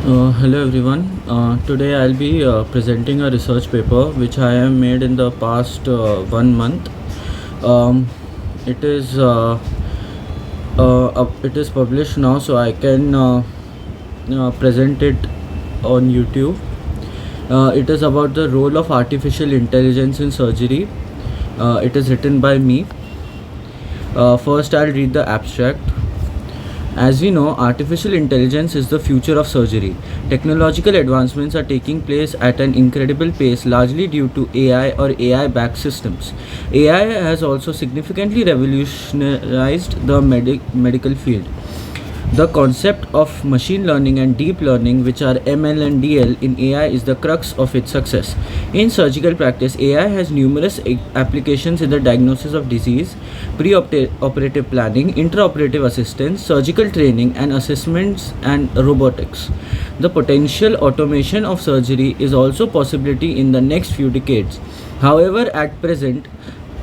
Hello everyone. Today I'll be presenting a research paper which I have made in the past 1 month. Um, it is it is published now, so I can present it on YouTube. It is about the role of artificial intelligence in surgery. It is written by me. First, I'll read the abstract. As we know, artificial intelligence is the future of surgery. Technological advancements are taking place at an incredible pace, largely due to AI or AI backed systems. AI has also significantly revolutionized the medical field. The concept of machine learning and deep learning, which are ML and DL in AI, is the crux of its success. In surgical practice, AI has numerous applications in the diagnosis of disease, pre-operative planning, intraoperative assistance, surgical training and assessments, and robotics. The potential automation of surgery is also possibility in the next few decades. However, at present,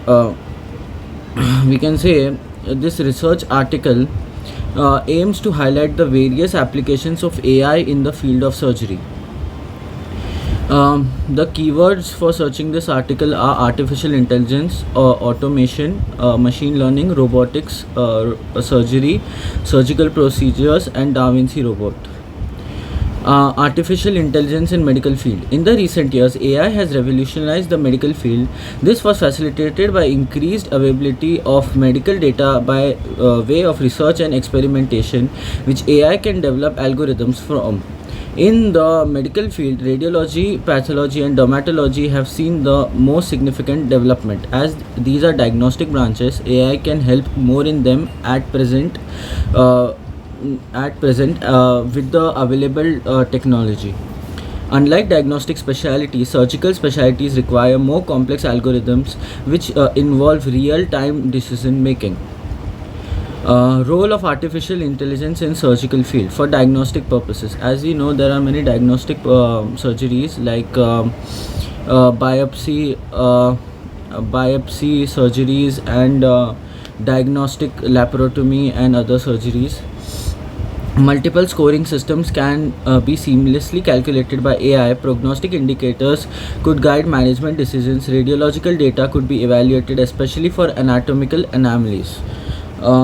uh, we can say this research article aims to highlight the various applications of AI in the field of surgery. The keywords for searching this article are artificial intelligence, automation, machine learning, robotics, surgery, surgical procedures, and Da Vinci robot. Artificial intelligence in medical field. In the recent years, AI has revolutionized the medical field. This was facilitated by increased availability of medical data by way of research and experimentation, which AI can develop algorithms from. In the medical field, radiology, pathology, and dermatology have seen the most significant development. As these are diagnostic branches, AI can help more in them uh, at present with the available technology. Unlike diagnostic specialties, surgical specialties require more complex algorithms which involve real-time decision making. Role of artificial intelligence in surgical field for diagnostic purposes. As we know, there are many diagnostic surgeries like biopsy surgeries and diagnostic laparotomy and other surgeries. Multiple scoring systems can be seamlessly calculated by AI. Prognostic indicators could guide management decisions. Radiological data could be evaluated, especially for anatomical anomalies.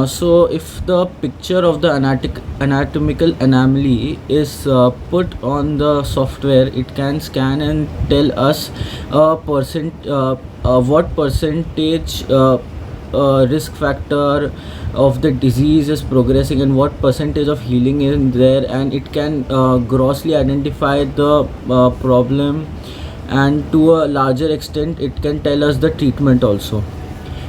So, if the picture of the anatomical anomaly is put on the software, it can scan and tell us what percentage risk factor of the disease is progressing and what percentage of healing is there, and it can grossly identify the problem, and to a larger extent it can tell us the treatment also.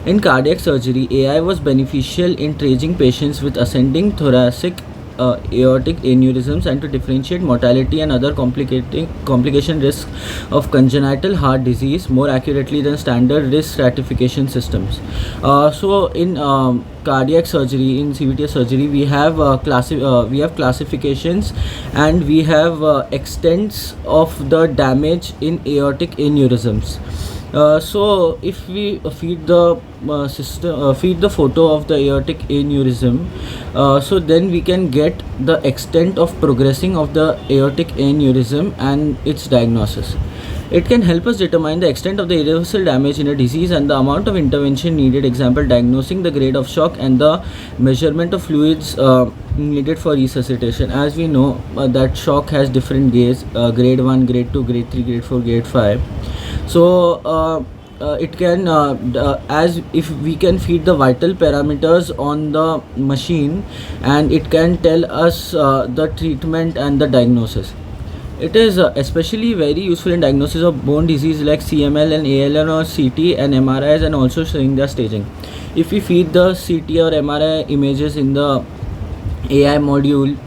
In cardiac surgery, AI was beneficial in tracing patients with ascending thoracic aortic aneurysms and to differentiate mortality and other complication risks of congenital heart disease more accurately than standard risk stratification systems. So, in cardiac surgery, in CVT surgery, we have classifications, and we have extents of the damage in aortic aneurysms. So if we feed the photo of the aortic aneurysm, so then we can get the extent of progressing of the aortic aneurysm and its diagnosis. It can help us determine the extent of the irreversible damage in a disease and the amount of intervention needed. Example, diagnosing the grade of shock and the measurement of fluids needed for resuscitation. As we know, that shock has different grades: grade 1, grade 2, grade 3, grade 4, grade 5. So it can as if we can feed the vital parameters on the machine, and it can tell us the treatment and the diagnosis. It is especially very useful in diagnosis of bone disease like CML and ALN or CT and MRIs, and also showing their staging. If we feed the CT or MRI images in the AI module,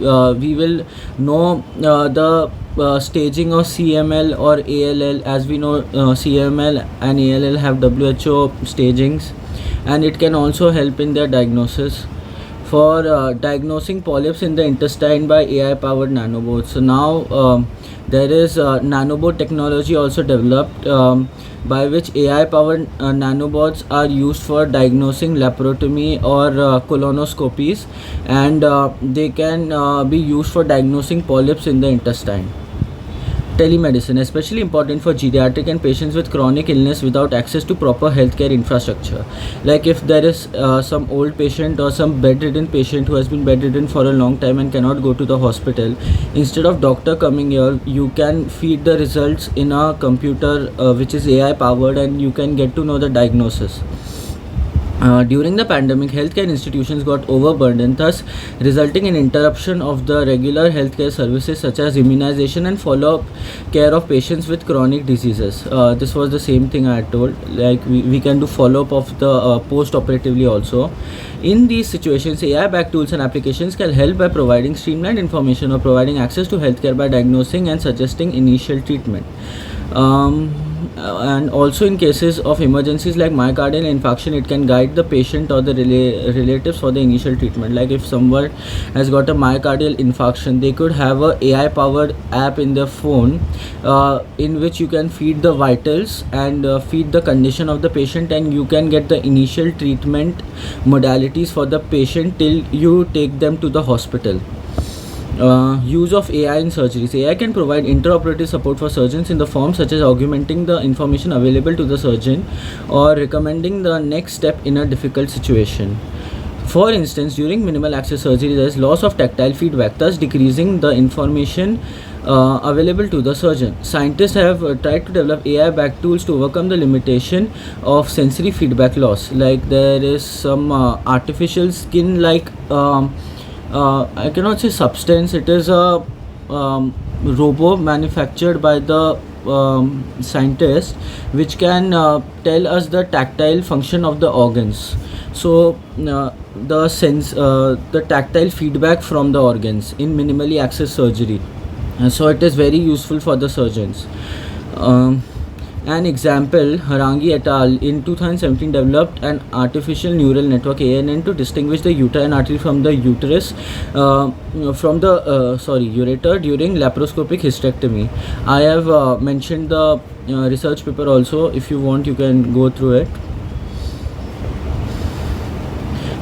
we will know the staging of CML or ALL. As we know, CML and ALL have WHO stagings, and it can also help in their diagnosis. for diagnosing polyps in the intestine by AI powered nanobots. So now there is nanobot technology also developed, by which AI powered nanobots are used for diagnosing laparotomy or colonoscopies, and they can be used for diagnosing polyps in the intestine. Telemedicine, especially important for geriatric and patients with chronic illness without access to proper healthcare infrastructure. Like if there is some old patient or some bedridden patient who has been bedridden for a long time and cannot go to the hospital, instead of doctor coming here, you can feed the results in a computer which is AI powered, and you can get to know the diagnosis. During the pandemic, healthcare institutions got overburdened, thus resulting in interruption of the regular healthcare services such as immunization and follow-up care of patients with chronic diseases. This was the same thing I had told. Like we can do follow-up of the post-operatively also. In these situations, AI-backed tools and applications can help by providing streamlined information or providing access to healthcare by diagnosing and suggesting initial treatment. And also in cases of emergencies like myocardial infarction, it can guide the patient or the relatives for the initial treatment. Like if someone has got a myocardial infarction, they could have a AI powered app in their phone, in which you can feed the vitals and feed the condition of the patient, and you can get the initial treatment modalities for the patient till you take them to the hospital. Use of AI in surgeries. AI can provide interoperative support for surgeons in the form such as augmenting the information available to the surgeon or recommending the next step in a difficult situation. For instance, during minimal access surgery, there is loss of tactile feedback, thus decreasing the information available to the surgeon. Scientists have tried to develop AI-backed tools to overcome the limitation of sensory feedback loss. Like there is some artificial skin-like I cannot say substance. It is a robo manufactured by the scientist, which can tell us the tactile function of the organs. So the tactile feedback from the organs in minimally access surgery. So it is very useful for the surgeons. An example, Harangi et al. In 2017 developed an artificial neural network ANN to distinguish the uterine artery from the uterus ureter during laparoscopic hysterectomy. I have mentioned the research paper also. If you want, you can go through it.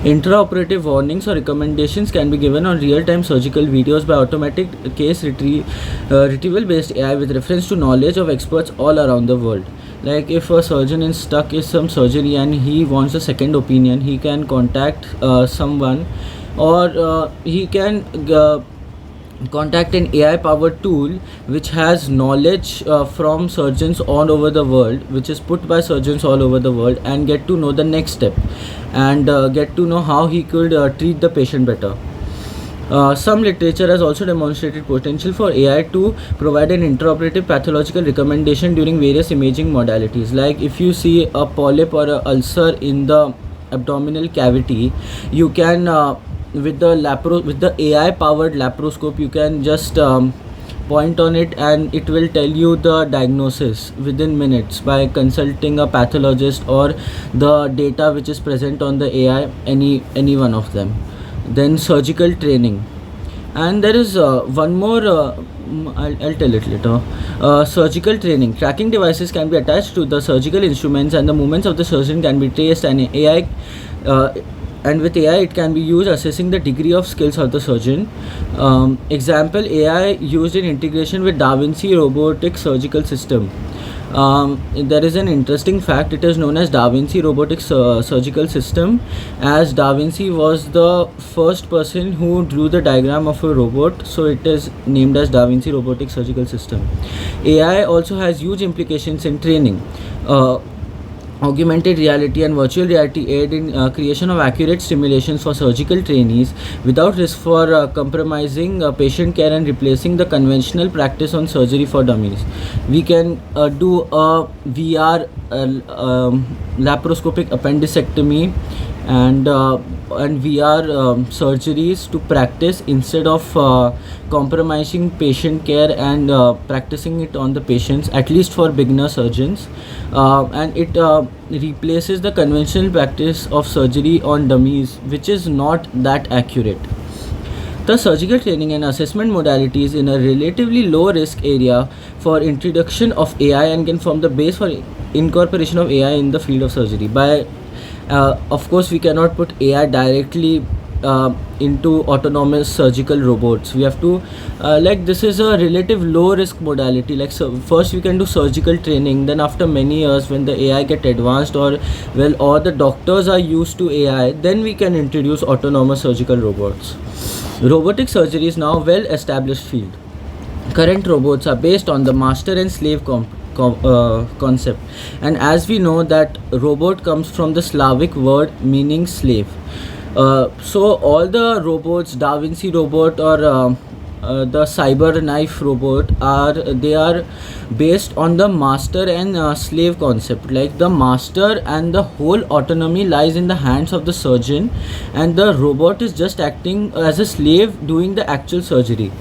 Intraoperative warnings or recommendations can be given on real-time surgical videos by automatic case retrieval-based AI with reference to knowledge of experts all around the world. Like if a surgeon is stuck in some surgery and he wants a second opinion, he can contact someone, or he can contact an AI powered tool which has knowledge from surgeons all over the world, which is put by surgeons all over the world, and get to know the next step and get to know how he could treat the patient better. Some literature has also demonstrated potential for AI to provide an intraoperative pathological recommendation during various imaging modalities. Like if you see a polyp or an ulcer in the abdominal cavity, you can with the AI powered laparoscope, you can just point on it and it will tell you the diagnosis within minutes by consulting a pathologist or the data which is present on the AI, any one of them. Then surgical training, and there is one more, I'll tell it later. Surgical training. Tracking devices can be attached to the surgical instruments and the movements of the surgeon can be traced, and with AI it can be used assessing the degree of skills of the surgeon. Example, AI used in integration with Da Vinci robotic surgical system. There is an interesting fact. It is known as Da Vinci robotic surgical system, as Da Vinci was the first person who drew the diagram of a robot, so it is named as Da Vinci robotic surgical system. AI also has huge implications in training. Augmented reality and virtual reality aid in creation of accurate simulations for surgical trainees without risk for compromising patient care and replacing the conventional practice on surgery for dummies. We can do a VR laparoscopic appendicectomy and VR surgeries to practice instead of compromising patient care and practicing it on the patients, at least for beginner surgeons. And it replaces the conventional practice of surgery on dummies, which is not that accurate. The surgical training and assessment modalities in a relatively low risk area for introduction of AI and can form the base for incorporation of AI in the field of surgery. Of course, we cannot put AI directly into autonomous surgical robots. We have to this is a relative low risk modality. So first we can do surgical training, then after many years when the AI get advanced, or all the doctors are used to AI, then we can introduce autonomous surgical robots. Robotic surgery is now a well established field. Current robots are based on the master and slave concept, and as we know that robot comes from the Slavic word meaning slave. So all the robots, Da Vinci robot or the cyber knife robot, are based on the master and slave concept. Like the master and the whole autonomy lies in the hands of the surgeon, and the robot is just acting as a slave doing the actual surgery.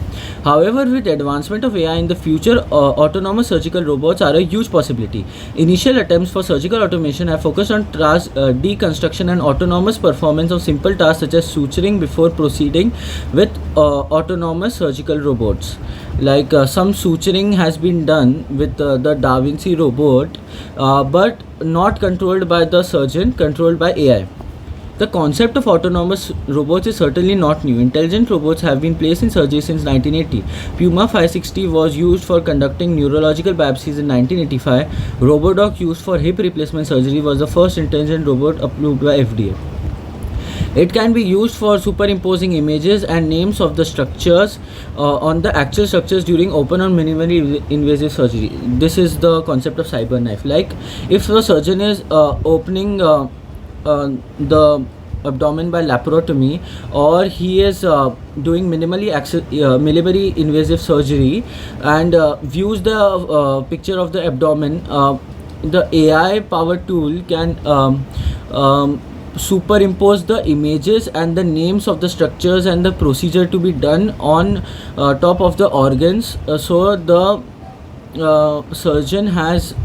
However, with advancement of AI in the future, autonomous surgical robots are a huge possibility. Initial attempts for surgical automation have focused on deconstruction and autonomous performance of simple tasks such as suturing before proceeding with autonomous surgical robots. Some suturing has been done with the Da Vinci robot, but not controlled by the surgeon, controlled by AI. The concept of autonomous robots is certainly not new. Intelligent robots have been placed in surgery since 1980. Puma 560 was used for conducting neurological biopsies in 1985. Robodoc, used for hip replacement surgery, was the first intelligent robot approved by FDA. It can be used for superimposing images and names of the structures on the actual structures during open or minimally invasive surgery. This is the concept of cyber knife. If the surgeon is opening the abdomen by laparotomy, or he is doing minimally invasive surgery and views the picture of the abdomen, the AI powered tool can superimpose the images and the names of the structures and the procedure to be done on top of the organs, so the surgeon has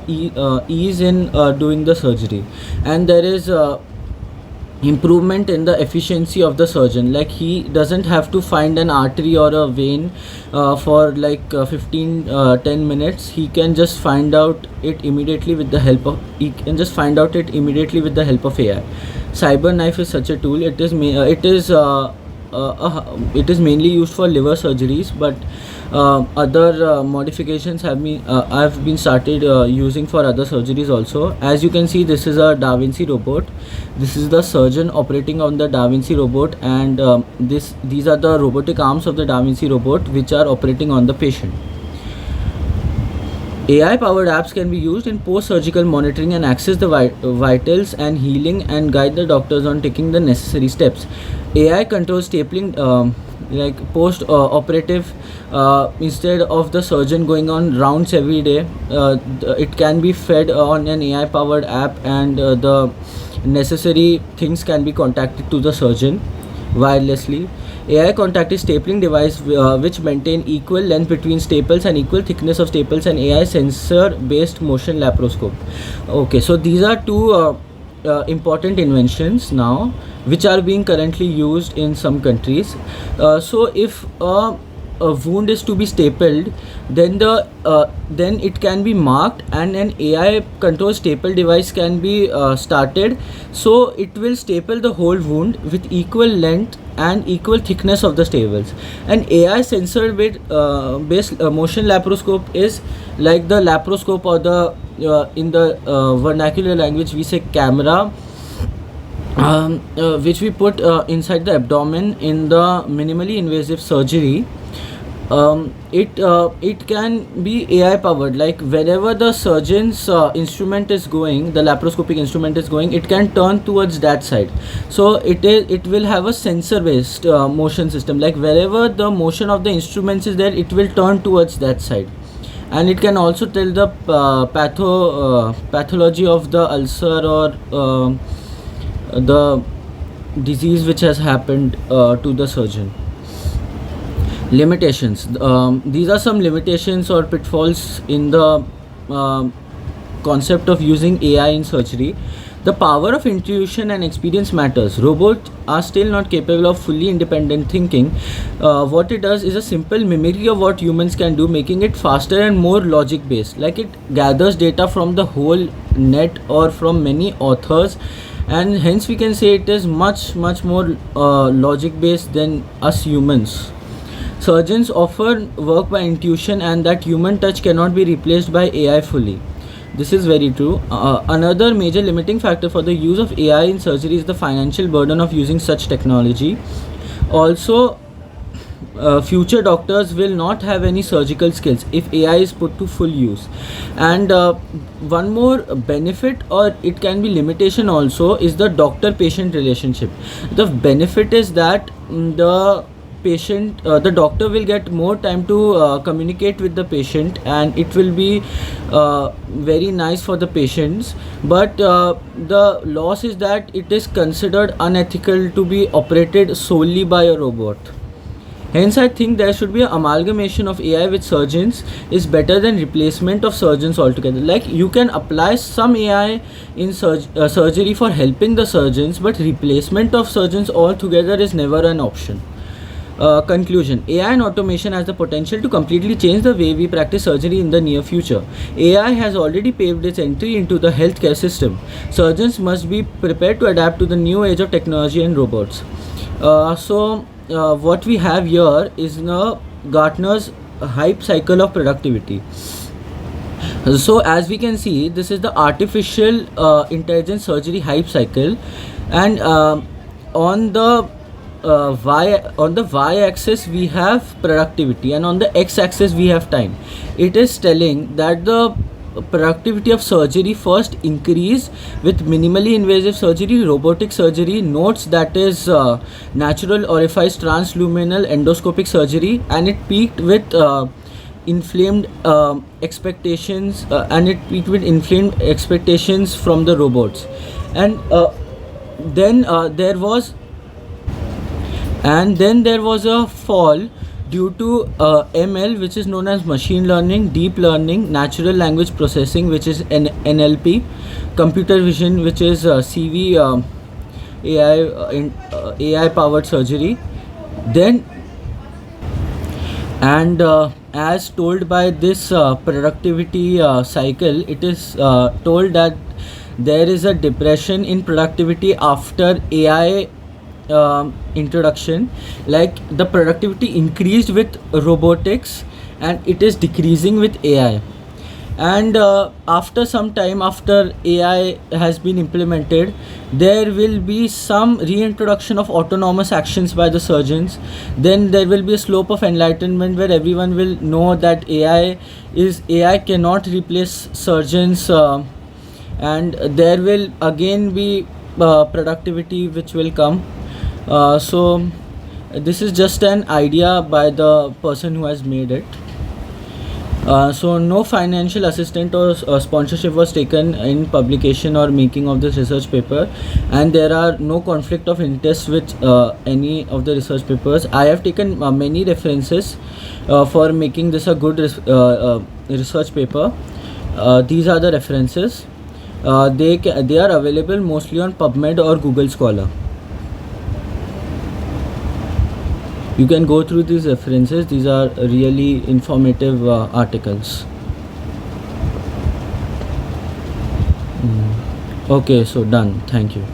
ease in doing the surgery, and there is improvement in the efficiency of the surgeon. He doesn't have to find an artery or a vein for 10 minutes. He can just find out it immediately with the help of AI. Cyber knife is such a tool. It is mainly used for liver surgeries, but other modifications have been started using for other surgeries also. As you can see, this is a Da Vinci robot. This is the surgeon operating on the Da Vinci robot, and these are the robotic arms of the Da Vinci robot which are operating on the patient. AI powered apps can be used in post surgical monitoring and access the vitals and healing and guide the doctors on taking the necessary steps. AI controls stapling post operative, instead of the surgeon going on rounds every day. It can be fed on an AI powered app, and the necessary things can be contacted to the surgeon wirelessly. AI contact is stapling device which maintain equal length between staples and equal thickness of staples, and AI sensor based motion laparoscope. Okay, so these are two important inventions now which are being currently used in some countries. So if a wound is to be stapled, then then it can be marked, and an AI control staple device can be started, so it will staple the whole wound with equal length and equal thickness of the staples. An AI sensor based motion laparoscope is like the laparoscope, or the in the vernacular language we say camera, which we put inside the abdomen in the minimally invasive surgery. It can be AI powered. Wherever the surgeon's instrument is going, the laparoscopic instrument is going, it can turn towards that side. So it will have a sensor based motion system. Wherever the motion of the instruments is there, it will turn towards that side. And it can also tell the pathology of the ulcer, or the disease which has happened to the surgeon. Limitations. These are some limitations or pitfalls in the concept of using AI in surgery. The power of intuition and experience matters. Robots are still not capable of fully independent thinking. What it does is a simple mimicry of what humans can do, making it faster and more logic based. Like, it gathers data from the whole net or from many authors, and hence we can say it is much more logic based than us humans. Surgeons often work by intuition, and that human touch cannot be replaced by AI fully. This is very true. Another major limiting factor for the use of AI in surgery is the financial burden of using such technology. Also, future doctors will not have any surgical skills if AI is put to full use. And one more benefit, or it can be limitation also, is the doctor-patient relationship. The benefit is that the doctor will get more time to communicate with the patient, and it will be very nice for the patients. But the loss is that it is considered unethical to be operated solely by a robot. Hence, I think there should be an amalgamation of AI with surgeons is better than replacement of surgeons altogether. Like, you can apply some AI in surgery for helping the surgeons, but replacement of surgeons altogether is never an option. Conclusion. AI and automation has the potential to completely change the way we practice surgery in the near future. AI has already paved its entry into the healthcare system. Surgeons must be prepared to adapt to the new age of technology and robots. What we have here is Gartner's hype cycle of productivity. So as we can see, this is the artificial intelligence surgery hype cycle, and on the y-axis we have productivity, and on the x-axis we have time. It is telling that the productivity of surgery first increased with minimally invasive surgery, robotic surgery, notes, that is natural orifice transluminal endoscopic surgery, and it peaked with inflamed expectations from the robots. And then there was a fall due to ML, which is known as machine learning, deep learning, natural language processing, which is NLP, computer vision, which is CV, AI powered surgery. Then, and as told by this productivity cycle, it is told that there is a depression in productivity after AI introduction. Like, the productivity increased with robotics and it is decreasing with AI. And after some time, after AI has been implemented, there will be some reintroduction of autonomous actions by the surgeons. Then there will be a slope of enlightenment where everyone will know that AI cannot replace surgeons, and there will again be productivity which will come. So this is just an idea by the person who has made it. So no financial assistance or sponsorship was taken in publication or making of this research paper, and there are no conflict of interest with any of the research papers. I have taken many references for making this a good research paper. These are the references. They are available mostly on PubMed or Google Scholar. You can go through these references. These are really informative articles. Okay, so done. Thank you.